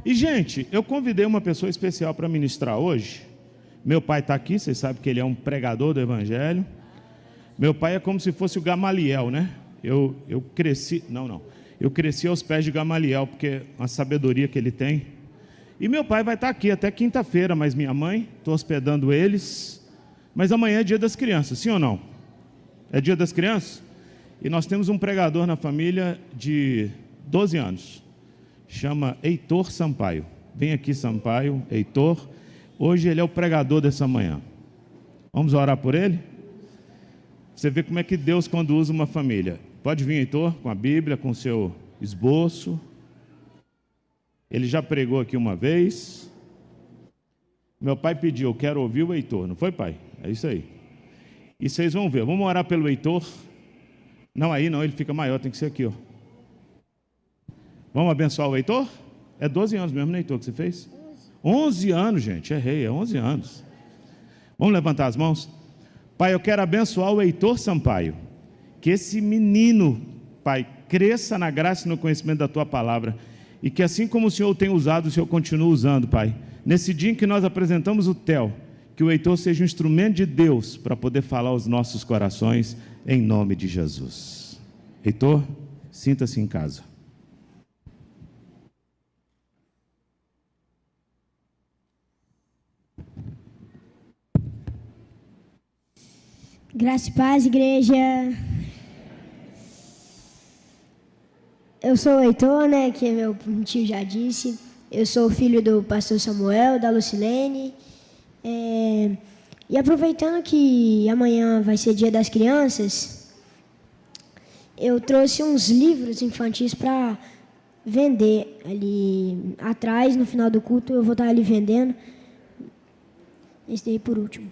E, gente, eu convidei uma pessoa especial para ministrar hoje. Meu pai está aqui, vocês sabem que ele é um pregador do Evangelho. Meu pai é como se fosse o Gamaliel, né? Eu cresci, eu cresci aos pés de Gamaliel, porque a sabedoria que ele tem. E meu pai vai estar aqui até quinta-feira, mas minha mãe, estou hospedando eles. Mas amanhã é dia das crianças, sim ou não? É dia das crianças? E nós temos um pregador na família de 12 anos. Chama Heitor Sampaio. Vem aqui, Sampaio, Heitor. Hoje ele é o pregador dessa manhã. Vamos orar por ele? Você vê como é que Deus conduz uma família. Pode vir, Heitor, com a Bíblia, com o seu esboço. Ele já pregou aqui uma vez. Meu pai pediu, eu quero ouvir o Heitor. Não foi, pai? É isso aí. E vocês vão ver. Vamos orar pelo Heitor. Não, aí não, ele fica maior, tem que ser aqui, ó. Vamos abençoar o Heitor? É 12 anos mesmo, né, Heitor, que você fez? 11 anos, gente, errei, é 11 anos. Vamos levantar as mãos? Pai, eu quero abençoar o Heitor Sampaio. Que esse menino, Pai, cresça na graça e no conhecimento da Tua palavra. E que assim como o Senhor tem usado, o Senhor continue usando, Pai. Nesse dia em que nós apresentamos o TEL, que o Heitor seja um instrumento de Deus para poder falar aos nossos corações, em nome de Jesus. Heitor, sinta-se em casa. Graça e paz, igreja. Eu sou o Heitor, né, que meu tio já disse. Eu sou filho do pastor Samuel, da Lucilene. E aproveitando que amanhã vai ser dia das crianças, eu trouxe uns livros infantis para vender ali atrás, no final do culto, eu vou estar ali vendendo. Esse daí por último.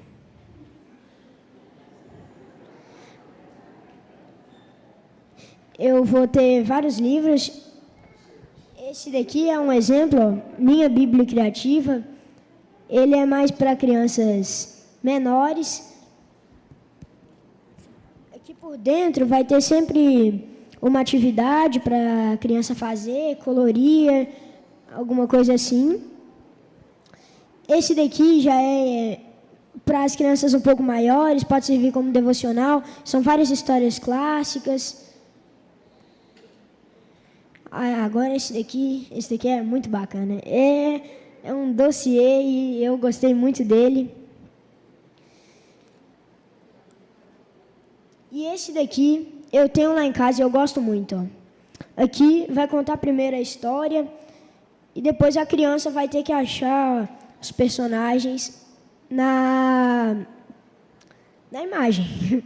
Eu vou ter vários livros. Esse daqui é um exemplo, ó, Minha Bíblia Criativa. Ele é mais para crianças menores. Aqui por dentro vai ter sempre uma atividade para a criança fazer, colorir, alguma coisa assim. Esse daqui já é para as crianças um pouco maiores, pode servir como devocional. São várias histórias clássicas. Agora esse daqui é muito bacana. É um dossiê e eu gostei muito dele. E esse daqui eu tenho lá em casa e eu gosto muito. Ó. Aqui vai contar primeiro a história e depois a criança vai ter que achar os personagens na imagem.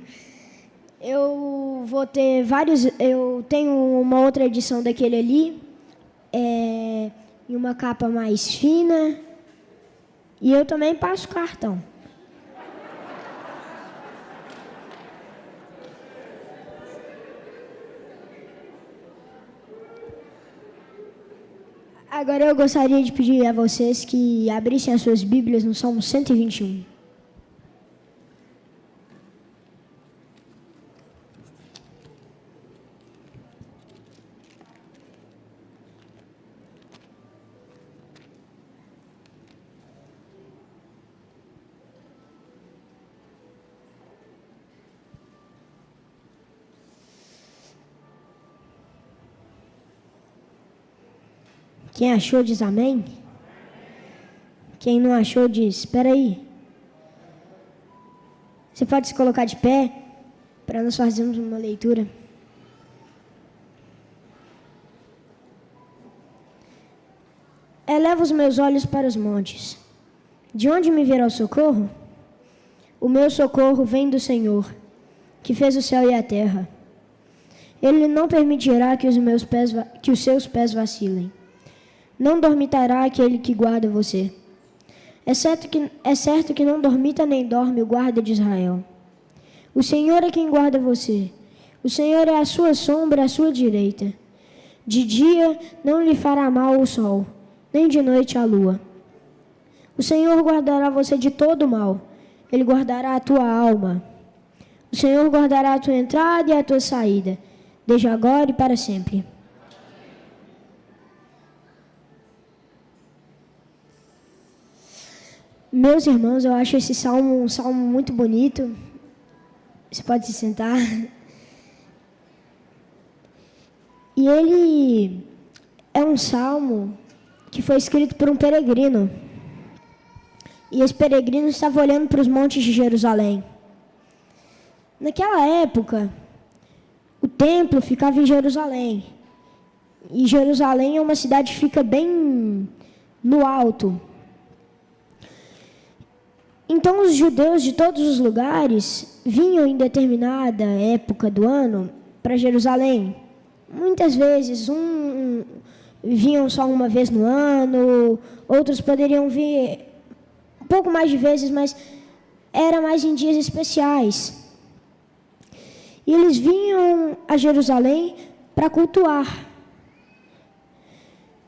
Eu vou ter vários. Eu tenho uma outra edição daquele ali, em uma capa mais fina. E eu também passo cartão. Agora eu gostaria de pedir a vocês que abrissem as suas Bíblias no Salmo 121. Quem achou diz amém. Quem não achou diz, espera aí. Você pode se colocar de pé para nós fazermos uma leitura. Eleva os meus olhos para os montes. De onde me virá o socorro? O meu socorro vem do Senhor, que fez o céu e a terra. Ele não permitirá que os seus pés vacilem. Não dormitará aquele que guarda você. É certo que não dormita nem dorme o guarda de Israel. O Senhor é quem guarda você. O Senhor é a sua sombra à sua direita. De dia não lhe fará mal o sol, nem de noite a lua. O Senhor guardará você de todo mal. Ele guardará a tua alma. O Senhor guardará a tua entrada e a tua saída, desde agora e para sempre. Meus irmãos, eu acho esse salmo um salmo muito bonito. Você pode se sentar. E ele é um salmo que foi escrito por um peregrino. E esse peregrino estava olhando para os montes de Jerusalém. Naquela época, o templo ficava em Jerusalém. E Jerusalém é uma cidade que fica bem no alto. Então, os judeus de todos os lugares vinham em determinada época do ano para Jerusalém. Muitas vezes, vinham só uma vez no ano, outros poderiam vir um pouco mais de vezes, mas era mais em dias especiais. E eles vinham a Jerusalém para cultuar.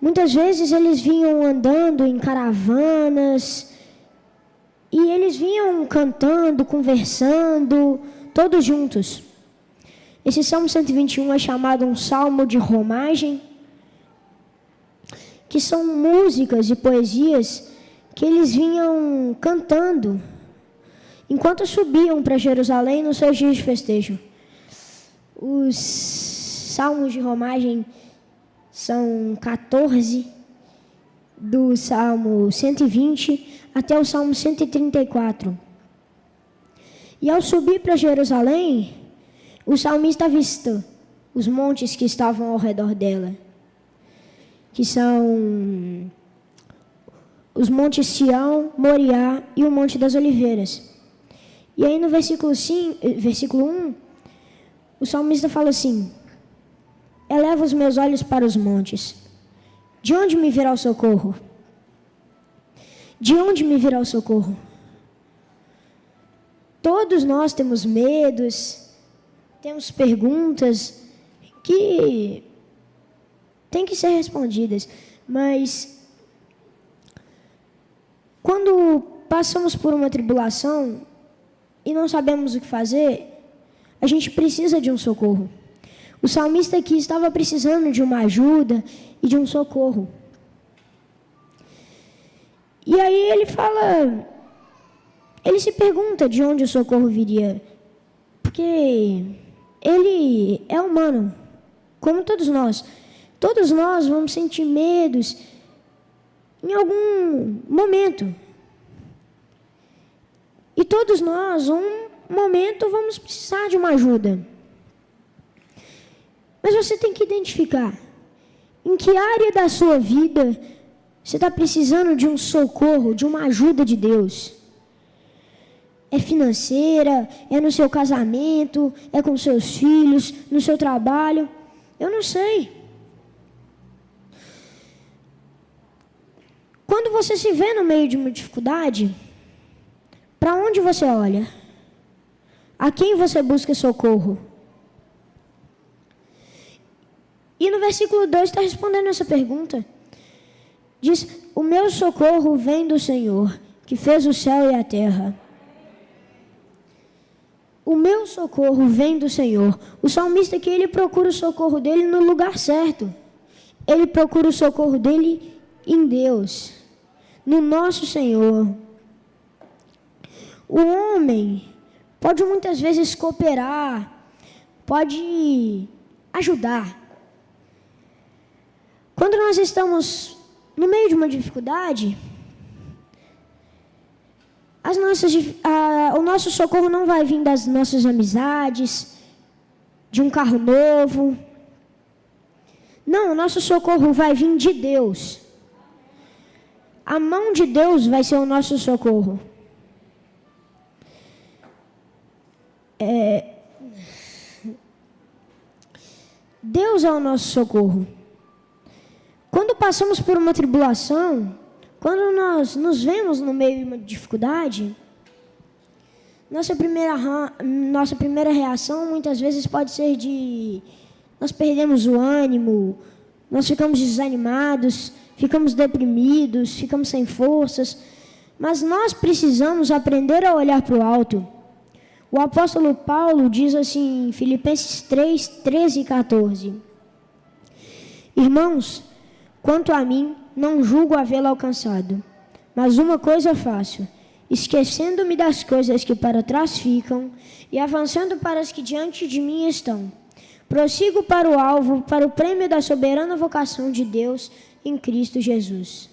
Muitas vezes eles vinham andando em caravanas, e eles vinham cantando, conversando, todos juntos. Esse Salmo 121 é chamado um salmo de romagem, que são músicas e poesias que eles vinham cantando enquanto subiam para Jerusalém nos seus dias de festejo. Os salmos de romagem são 14, do Salmo 120 até o Salmo 134. E ao subir para Jerusalém, o salmista avista os montes que estavam ao redor dela, que são os montes Sião, Moriá e o Monte das Oliveiras. E aí no versículo 1, o salmista fala assim: eleva os meus olhos para os montes. De onde me virá o socorro? De onde me virá o socorro? Todos nós temos medos, temos perguntas que têm que ser respondidas, mas quando passamos por uma tribulação e não sabemos o que fazer, a gente precisa de um socorro. O salmista aqui estava precisando de uma ajuda e de um socorro. E aí ele se pergunta de onde o socorro viria, porque ele é humano, como todos nós. Todos nós vamos sentir medos em algum momento. E todos nós, um momento, vamos precisar de uma ajuda. Mas você tem que identificar em que área da sua vida você está precisando de um socorro, de uma ajuda de Deus. É financeira, é no seu casamento, é com seus filhos, no seu trabalho. Eu não sei. Quando você se vê no meio de uma dificuldade, para onde você olha? A quem você busca socorro? E no versículo 2 está respondendo essa pergunta. Diz: o meu socorro vem do Senhor, que fez o céu e a terra. O meu socorro vem do Senhor. O salmista aqui, ele procura o socorro dele no lugar certo. Ele procura o socorro dele em Deus, no nosso Senhor. O homem pode muitas vezes cooperar, pode ajudar. Quando nós estamos no meio de uma dificuldade, o nosso socorro não vai vir das nossas amizades, de um carro novo. Não, o nosso socorro vai vir de Deus. A mão de Deus vai ser o nosso socorro. Deus é o nosso socorro. Quando passamos por uma tribulação, quando nós nos vemos no meio de uma dificuldade, nossa primeira reação muitas vezes pode ser nós perdemos o ânimo, nós ficamos desanimados, ficamos deprimidos, ficamos sem forças, mas nós precisamos aprender a olhar para o alto. O apóstolo Paulo diz assim em Filipenses 3, 13 e 14: irmãos, quanto a mim, não julgo havê-lo alcançado, Mas uma coisa faço, esquecendo-me das coisas que para trás ficam e avançando para as que diante de mim estão. Prossigo para o alvo, para o prêmio da soberana vocação de Deus em Cristo Jesus.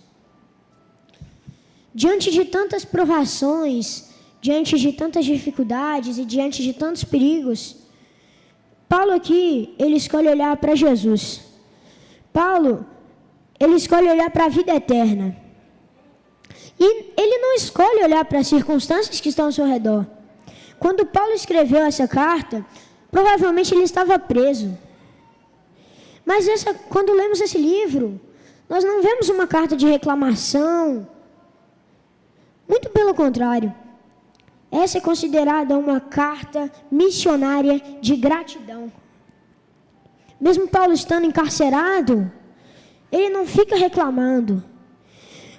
Diante de tantas provações, diante de tantas dificuldades e diante de tantos perigos, Paulo aqui, ele escolhe olhar para Jesus. Paulo, ele escolhe olhar para a vida eterna. E ele não escolhe olhar para as circunstâncias que estão ao seu redor. Quando Paulo escreveu essa carta, provavelmente ele estava preso. Mas quando lemos esse livro, nós não vemos uma carta de reclamação. Muito pelo contrário. Essa é considerada uma carta missionária de gratidão. Mesmo Paulo estando encarcerado, ele não fica reclamando.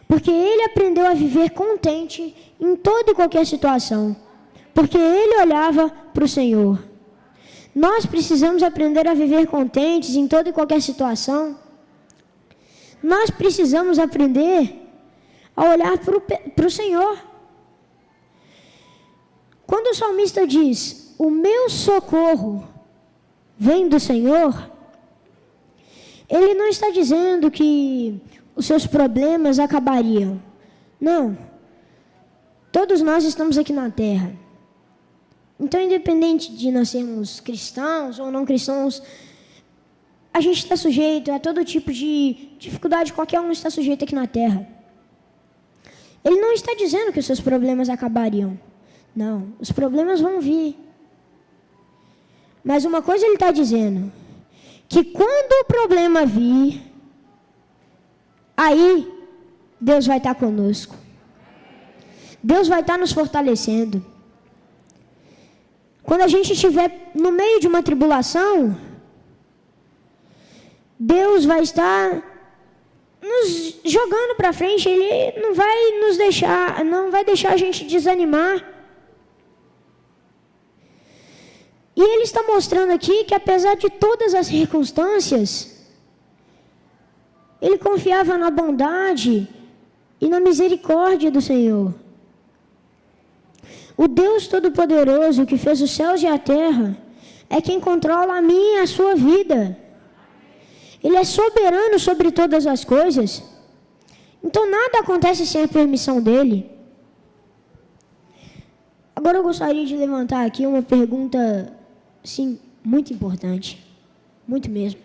Porque ele aprendeu a viver contente em toda e qualquer situação. Porque ele olhava para o Senhor. Nós precisamos aprender a viver contentes em toda e qualquer situação. Nós precisamos aprender a olhar para o Senhor. Quando o salmista diz, o meu socorro vem do Senhor, ele não está dizendo que os seus problemas acabariam. Não. Todos nós estamos aqui na terra. Então, independente de nós sermos cristãos ou não cristãos, a gente está sujeito a todo tipo de dificuldade, qualquer um está sujeito aqui na terra. Ele não está dizendo que os seus problemas acabariam. Não, os problemas vão vir. Mas uma coisa ele está dizendo, que quando o problema vir, aí Deus vai estar conosco. Deus vai estar nos fortalecendo. Quando a gente estiver no meio de uma tribulação, Deus vai estar nos jogando para frente. Ele não vai deixar a gente desanimar. E ele está mostrando aqui que apesar de todas as circunstâncias, ele confiava na bondade e na misericórdia do Senhor. O Deus Todo-Poderoso que fez os céus e a terra é quem controla a minha e a sua vida. Ele é soberano sobre todas as coisas. Então nada acontece sem a permissão dele. Agora eu gostaria de levantar aqui uma pergunta, sim, muito importante. Muito mesmo.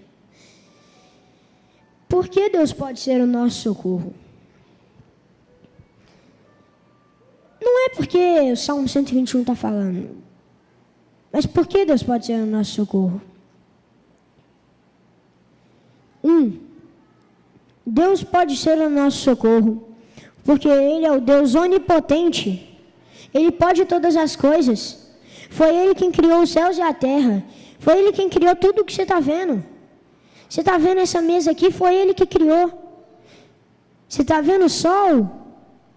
Por que Deus pode ser o nosso socorro? Não é porque o Salmo 121 está falando, mas por que Deus pode ser o nosso socorro? Deus pode ser o nosso socorro, porque Ele é o Deus onipotente. Ele pode todas as coisas. Foi Ele quem criou os céus e a terra. Foi Ele quem criou tudo o que você está vendo. Você está vendo essa mesa aqui? Foi Ele que criou. Você está vendo o sol?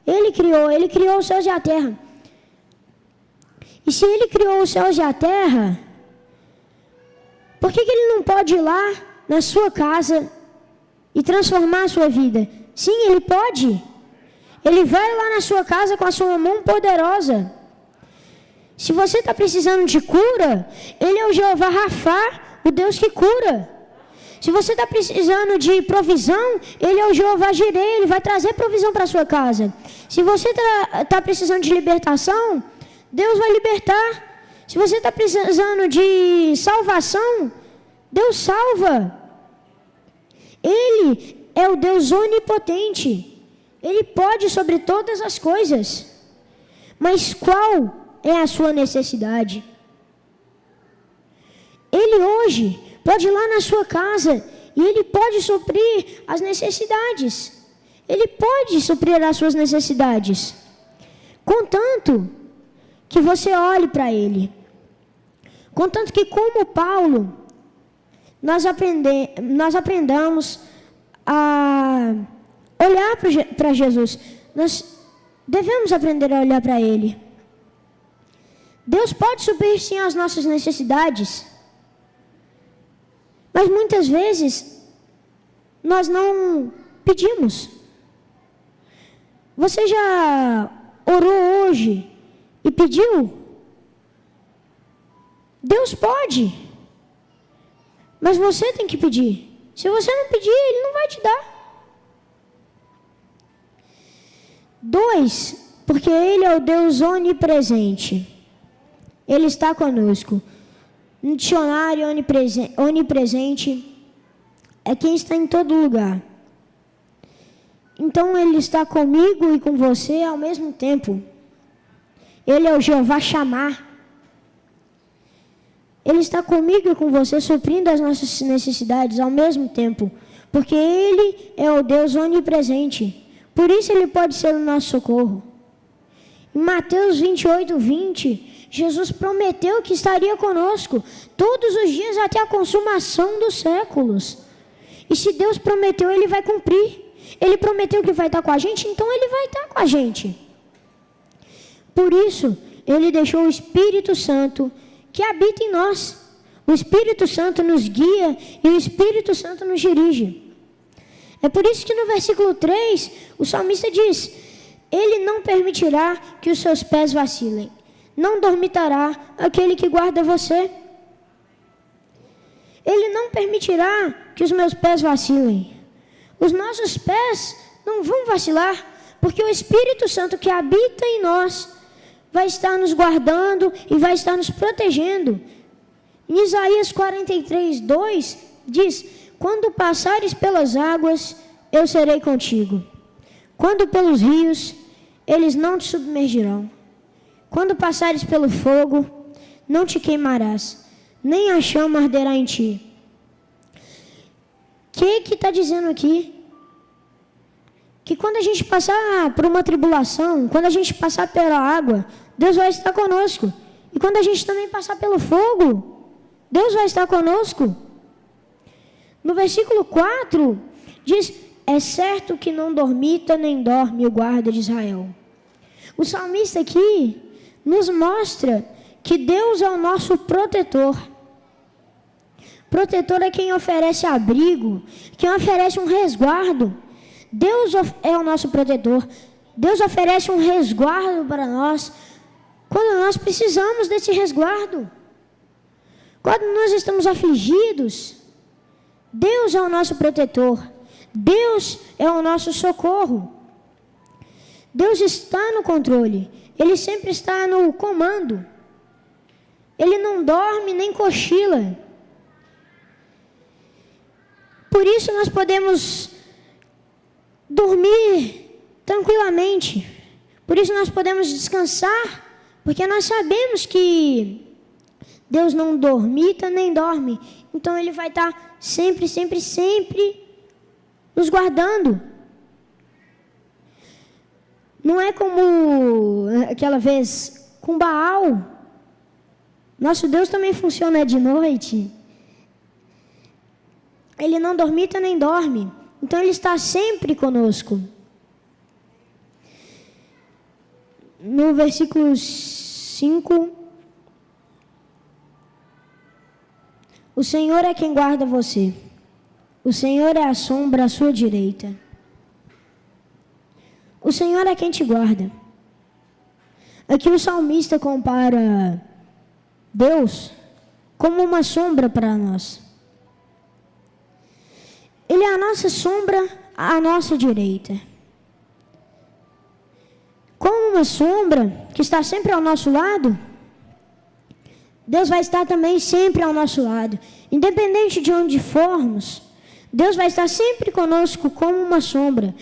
Ele criou os céus e a terra. E se Ele criou os céus e a terra, por que Ele não pode ir lá na sua casa e transformar a sua vida? Sim, Ele pode. Ele vai lá na sua casa com a sua mão poderosa. Se você está precisando de cura, Ele é o Jeová Rafá, o Deus que cura. Se você está precisando de provisão, Ele é o Jeová Jireh, Ele vai trazer provisão para a sua casa. Se você está precisando de libertação, Deus vai libertar. Se você está precisando de salvação, Deus salva. Ele é o Deus onipotente. Ele pode sobre todas as coisas. Mas qual é a sua necessidade? Ele hoje pode ir lá na sua casa e Ele pode suprir as necessidades. Ele pode suprir as suas necessidades. Contanto que você olhe para Ele. Contanto que, como Paulo, nós aprendamos a olhar para Jesus. Nós devemos aprender a olhar para Ele. Deus pode suprir sim as nossas necessidades. Mas muitas vezes nós não pedimos. Você já orou hoje e pediu? Deus pode, mas você tem que pedir. Se você não pedir, Ele não vai te dar. 2, porque Ele é o Deus onipresente. Ele está conosco. No dicionário, onipresente é quem está em todo lugar. Então, Ele está comigo e com você ao mesmo tempo. Ele é o Jeová Shammah. Ele está comigo e com você, suprindo as nossas necessidades ao mesmo tempo. Porque Ele é o Deus onipresente. Por isso, Ele pode ser o nosso socorro. Em Mateus 28:20, Jesus prometeu que estaria conosco todos os dias até a consumação dos séculos. E se Deus prometeu, Ele vai cumprir. Ele prometeu que vai estar com a gente, então Ele vai estar com a gente. Por isso, Ele deixou o Espírito Santo que habita em nós. O Espírito Santo nos guia e o Espírito Santo nos dirige. É por isso que no versículo 3, o salmista diz: Ele não permitirá que os seus pés vacilem. Não dormitará aquele que guarda você. Ele não permitirá que os meus pés vacilem. Os nossos pés não vão vacilar, porque o Espírito Santo que habita em nós vai estar nos guardando e vai estar nos protegendo. Em Isaías 43:2 diz: Quando passares pelas águas, eu serei contigo. Quando pelos rios, eles não te submergirão. Quando passares pelo fogo, não te queimarás, nem a chama arderá em ti. O que está dizendo aqui? Que quando a gente passar por uma tribulação, quando a gente passar pela água, Deus vai estar conosco. E quando a gente também passar pelo fogo, Deus vai estar conosco. No versículo 4, diz: É certo que não dormita nem dorme o guarda de Israel. O salmista aqui nos mostra que Deus é o nosso protetor. Protetor é quem oferece abrigo, quem oferece um resguardo. Deus é o nosso protetor. Deus oferece um resguardo para nós quando nós precisamos desse resguardo. Quando nós estamos afligidos, Deus é o nosso protetor. Deus é o nosso socorro. Deus está no controle. Ele sempre está no comando. Ele não dorme nem cochila. Por isso nós podemos dormir tranquilamente. Por isso nós podemos descansar, porque nós sabemos que Deus não dormita nem dorme. Então Ele vai estar sempre, sempre, sempre nos guardando. Não é como aquela vez com Baal. Nosso Deus também funciona de noite. Ele não dormita nem dorme. Então Ele está sempre conosco. No versículo 5, o Senhor é quem guarda você. O Senhor é a sombra à sua direita. O Senhor é quem te guarda. Aqui o salmista compara Deus como uma sombra para nós. Ele é a nossa sombra à nossa direita. Como uma sombra que está sempre ao nosso lado, Deus vai estar também sempre ao nosso lado. Independente de onde formos, Deus vai estar sempre conosco como uma sombra.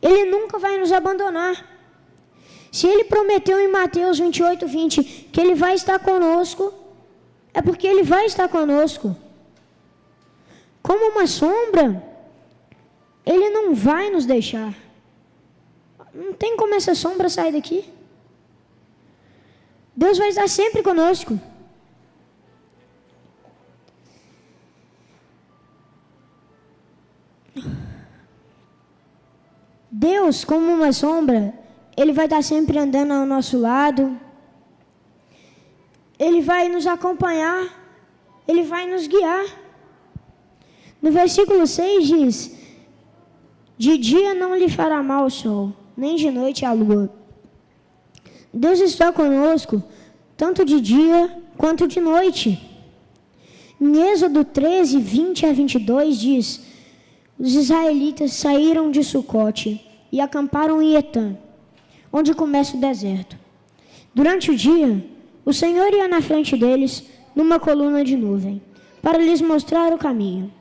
Ele nunca vai nos abandonar. Se Ele prometeu em Mateus 28:20 que Ele vai estar conosco, é porque Ele vai estar conosco. Como uma sombra, Ele não vai nos deixar. Não tem como essa sombra sair daqui. Deus vai estar sempre conosco. Deus, como uma sombra, Ele vai estar sempre andando ao nosso lado. Ele vai nos acompanhar. Ele vai nos guiar. No versículo 6 diz: De dia não lhe fará mal o sol, nem de noite a lua. Deus está conosco, tanto de dia quanto de noite. Em Êxodo 13, 20 a 22 diz: os israelitas saíram de Sucote e acamparam em Etã, onde começa o deserto. Durante o dia, o Senhor ia na frente deles numa coluna de nuvem, para lhes mostrar o caminho.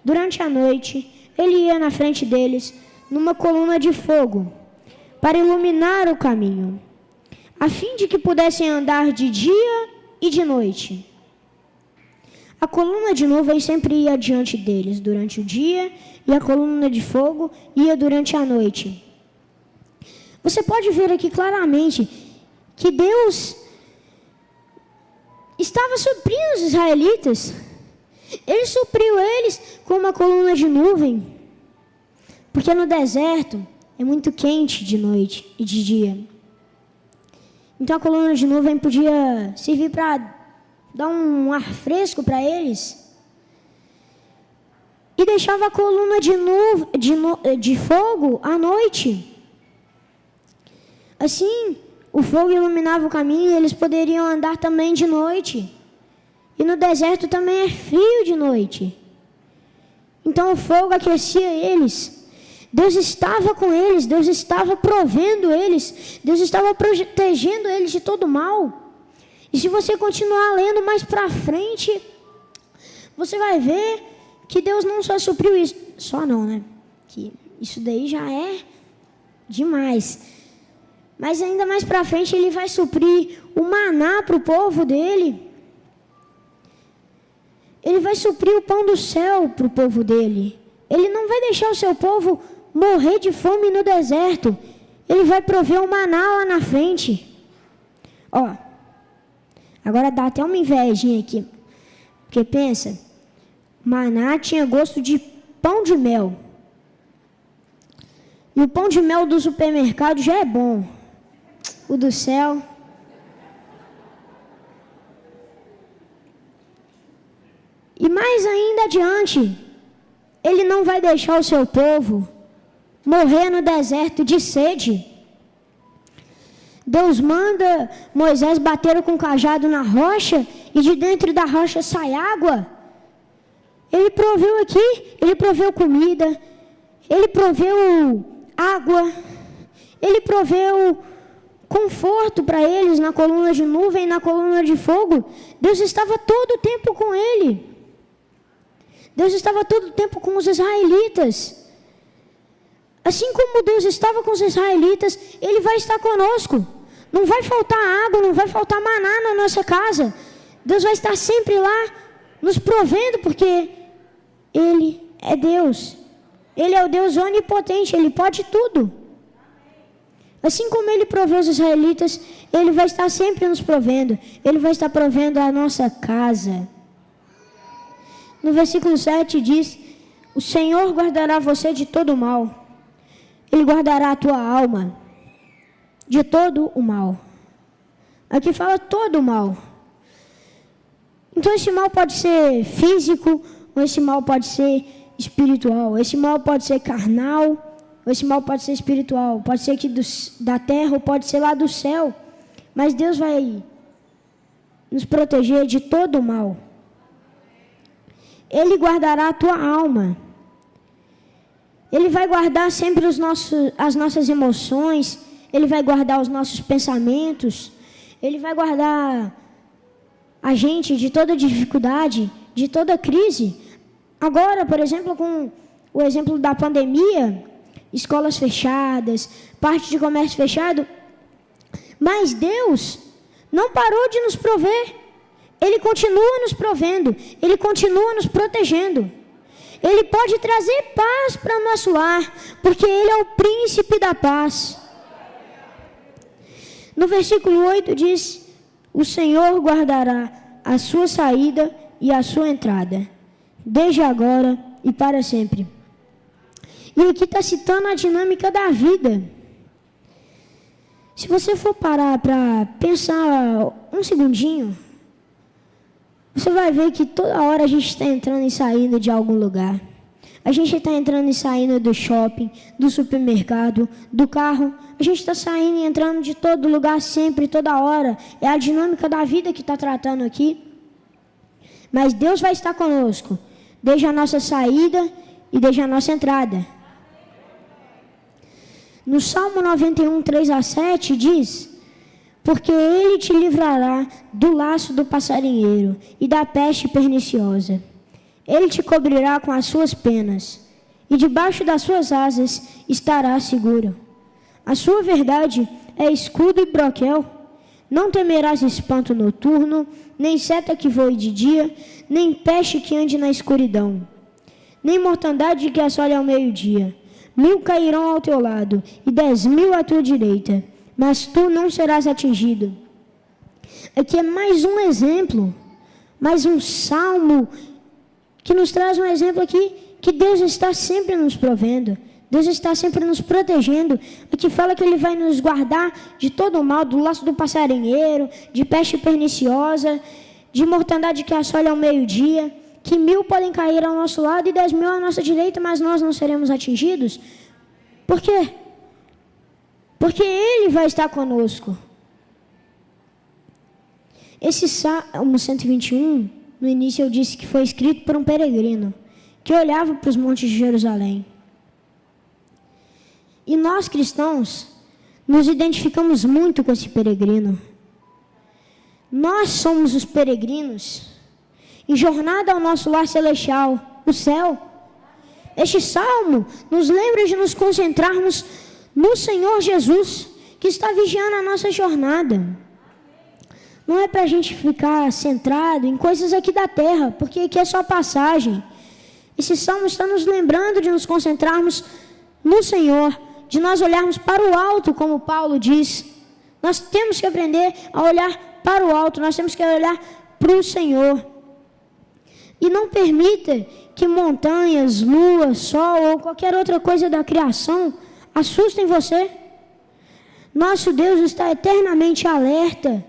Durante a noite, ele ia na frente deles numa coluna de fogo, para iluminar o caminho, a fim de que pudessem andar de dia e de noite. A coluna de nuvem sempre ia diante deles durante o dia, e a coluna de fogo ia durante a noite. Você pode ver aqui claramente que Deus estava suprindo os israelitas. Ele supriu eles com uma coluna de nuvem, porque no deserto é muito quente de noite e de dia. Então a coluna de nuvem podia servir para dar um ar fresco para eles, e deixava a coluna de fogo à noite. Assim, o fogo iluminava o caminho e eles poderiam andar também de noite. E no deserto também é frio de noite. Então o fogo aquecia eles. Deus estava com eles, Deus estava provendo eles, Deus estava protegendo eles de todo mal. E se você continuar lendo mais para frente, você vai ver que Deus não só supriu isso, só não, né? Que isso daí já é demais. Mas ainda mais para frente ele vai suprir o maná para o povo dele. Ele vai suprir o pão do céu para o povo dele. Ele não vai deixar o seu povo morrer de fome no deserto. Ele vai prover o maná lá na frente. Ó, agora dá até uma invejinha aqui. Porque pensa, maná tinha gosto de pão de mel. E o pão de mel do supermercado já é bom. O do céu. E mais ainda adiante, ele não vai deixar o seu povo morrer no deserto de sede. Deus manda Moisés bater com o cajado na rocha, e de dentro da rocha sai água. Ele proveu aqui, ele proveu comida, ele proveu água, ele proveu conforto para eles na coluna de nuvem e na coluna de fogo. Deus estava todo o tempo com ele. Deus estava todo o tempo com os israelitas. Assim como Deus estava com os israelitas, Ele vai estar conosco. Não vai faltar água, não vai faltar maná na nossa casa. Deus vai estar sempre lá, nos provendo, porque Ele é Deus. Ele é o Deus onipotente, Ele pode tudo. Assim como Ele proveu os israelitas, Ele vai estar sempre nos provendo. Ele vai estar provendo a nossa casa. No versículo 7 diz: o Senhor guardará você de todo o mal. Ele guardará a tua alma de todo o mal. Aqui fala todo o mal. Então esse mal pode ser físico, ou esse mal pode ser espiritual. Esse mal pode ser carnal, ou esse mal pode ser espiritual. Pode ser aqui da terra, ou pode ser lá do céu. Mas Deus vai nos proteger de todo o mal. Ele guardará a tua alma. Ele vai guardar sempre as nossas emoções. Ele vai guardar os nossos pensamentos. Ele vai guardar a gente de toda dificuldade, de toda crise. Agora, por exemplo, com o exemplo da pandemia, escolas fechadas, parte de comércio fechado. Mas Deus não parou de nos prover. Ele continua nos provendo, Ele continua nos protegendo. Ele pode trazer paz para o nosso lar, porque Ele é o príncipe da paz. No versículo 8 diz: o Senhor guardará a sua saída e a sua entrada, desde agora e para sempre. E aqui está citando a dinâmica da vida. Se você for parar para pensar um segundinho, você vai ver que toda hora a gente está entrando e saindo de algum lugar. A gente está entrando e saindo do shopping, do supermercado, do carro. A gente está saindo e entrando de todo lugar, sempre, toda hora. É a dinâmica da vida que está tratando aqui. Mas Deus vai estar conosco, desde a nossa saída e desde a nossa entrada. No Salmo 91, 3-7 diz: porque Ele te livrará do laço do passarinheiro e da peste perniciosa. Ele te cobrirá com as suas penas, e debaixo das suas asas estará seguro. A sua verdade é escudo e broquel. Não temerás espanto noturno, nem seta que voe de dia, nem peste que ande na escuridão, nem mortandade que assole ao meio-dia. 1000 cairão ao teu lado, e 10.000 à tua direita, mas tu não serás atingido. Aqui é mais um exemplo, mais um salmo, que nos traz um exemplo aqui, que Deus está sempre nos provendo, Deus está sempre nos protegendo. Aqui fala que Ele vai nos guardar de todo o mal, do laço do passarinheiro, de peste perniciosa, de mortandade que assole ao meio-dia, que 1000 podem cair ao nosso lado e 10.000 à nossa direita, mas nós não seremos atingidos. Por quê? Porque Ele vai estar conosco. Esse Salmo 121, no início eu disse que foi escrito por um peregrino, que olhava para os montes de Jerusalém. E nós cristãos, nos identificamos muito com esse peregrino. Nós somos os peregrinos, em jornada ao nosso lar celestial, o céu. Este salmo nos lembra de nos concentrarmos no Senhor Jesus, que está vigiando a nossa jornada. Não é para a gente ficar centrado em coisas aqui da terra, porque aqui é só passagem. Esse salmo está nos lembrando de nos concentrarmos no Senhor, de nós olharmos para o alto, como Paulo diz. Nós temos que aprender a olhar para o alto, nós temos que olhar para o Senhor. E não permita que montanhas, lua, sol ou qualquer outra coisa da criação assustem você. Nosso Deus está eternamente alerta.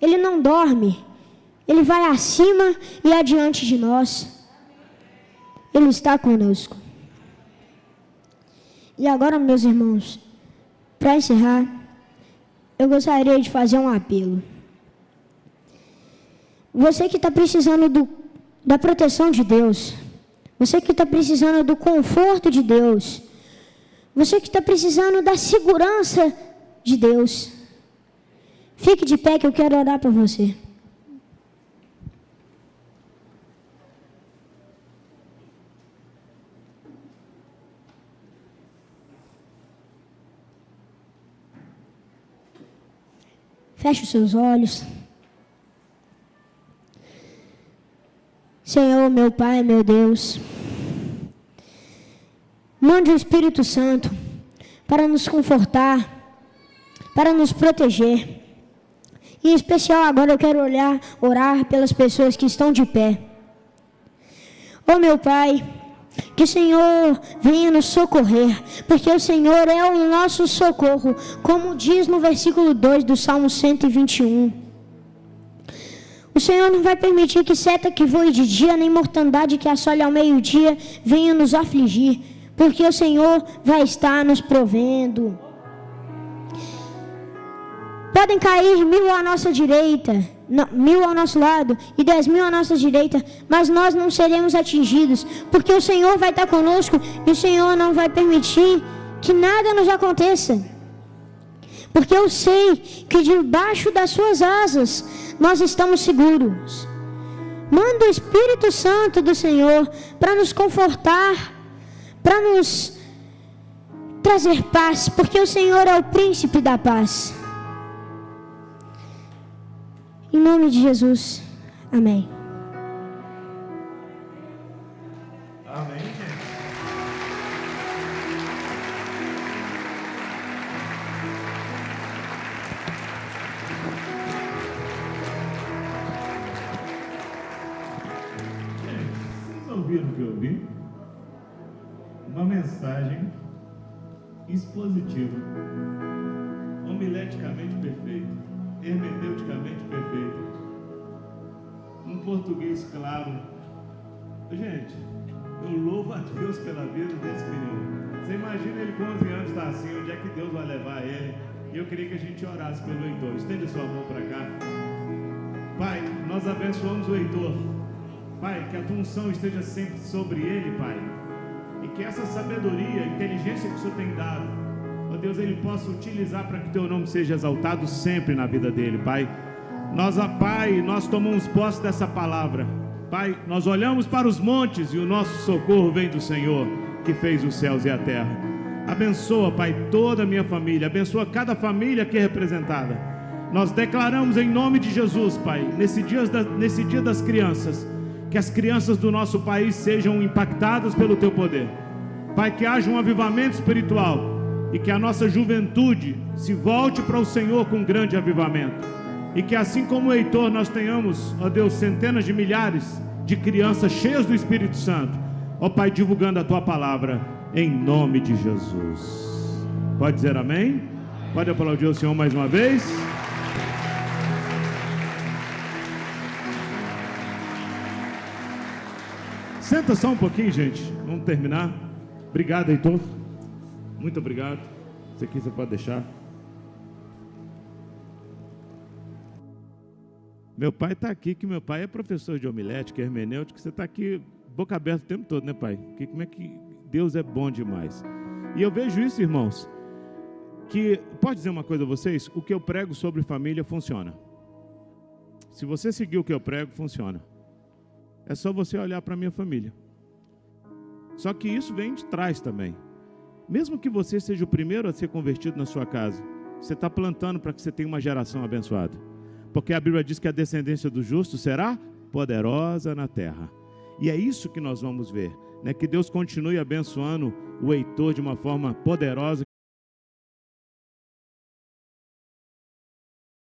Ele não dorme. Ele vai acima e adiante de nós. Ele está conosco. E agora, meus irmãos, para encerrar, eu gostaria de fazer um apelo. Você que está precisando da proteção de Deus, você que está precisando do conforto de Deus, você que está precisando da segurança de Deus, fique de pé que eu quero orar por você. Feche os seus olhos. Senhor, meu Pai, meu Deus, mande o Espírito Santo para nos confortar, para nos proteger. E em especial agora eu quero orar pelas pessoas que estão de pé. Oh meu Pai, que o Senhor venha nos socorrer, porque o Senhor é o nosso socorro, como diz no versículo 2 do Salmo 121. O Senhor não vai permitir que seta que voe de dia, nem mortandade que assole ao meio-dia venha nos afligir, porque o Senhor vai estar nos provendo. Podem cair 1000 à nossa direita, 1000 ao nosso lado e 10.000 à nossa direita, mas nós não seremos atingidos, porque o Senhor vai estar conosco e o Senhor não vai permitir que nada nos aconteça. Porque eu sei que debaixo das suas asas nós estamos seguros. Manda o Espírito Santo do Senhor para nos confortar, para nos trazer paz, porque o Senhor é o príncipe da paz. Em nome de Jesus, amém. Amém, gente. Vocês ouviram o que eu vi? Uma mensagem expositiva, homileticamente perfeita, hermeneuticamente perfeita, um português claro. Gente, Eu louvo a Deus pela vida desse menino. Você imagina ele com 11 anos está assim, onde é que Deus vai levar ele? E eu queria que a gente orasse pelo Heitor. Estende sua mão para cá. Pai, nós abençoamos o Heitor. Pai, que a tua unção esteja sempre sobre ele, Pai. E que essa sabedoria, inteligência que o Senhor tem dado, ó Deus, ele possa utilizar para que o teu nome seja exaltado sempre na vida dele, Pai. Pai, nós tomamos posse dessa palavra. Pai, nós olhamos para os montes e o nosso socorro vem do Senhor, que fez os céus e a terra. Abençoa, Pai, toda a minha família. Abençoa cada família aqui representada. Nós declaramos em nome de Jesus, Pai, nesse dia das crianças, que as crianças do nosso país sejam impactadas pelo Teu poder. Pai, que haja um avivamento espiritual e que a nossa juventude se volte para o Senhor com grande avivamento. E que assim como o Heitor, nós tenhamos, ó Deus, centenas de milhares de crianças cheias do Espírito Santo, ó Pai, divulgando a Tua palavra, em nome de Jesus. Pode dizer amém? Pode aplaudir o Senhor mais uma vez? Senta só um pouquinho, gente. Vamos terminar. Obrigado, Heitor. Muito obrigado. Isso aqui você pode deixar. Meu pai está aqui, que meu pai é professor de homilética, hermenêutica. Você está aqui, boca aberta o tempo todo, né, pai? Como é que Deus é bom demais. E eu vejo isso, irmãos, que, pode dizer uma coisa a vocês? O que eu prego sobre família funciona. Se você seguir o que eu prego, funciona. É só você olhar para a minha família. Só que isso vem de trás também. Mesmo que você seja o primeiro a ser convertido na sua casa, você está plantando para que você tenha uma geração abençoada. Porque a Bíblia diz que a descendência do justo será poderosa na terra. E é isso que nós vamos ver, né? Que Deus continue abençoando o Heitor de uma forma poderosa.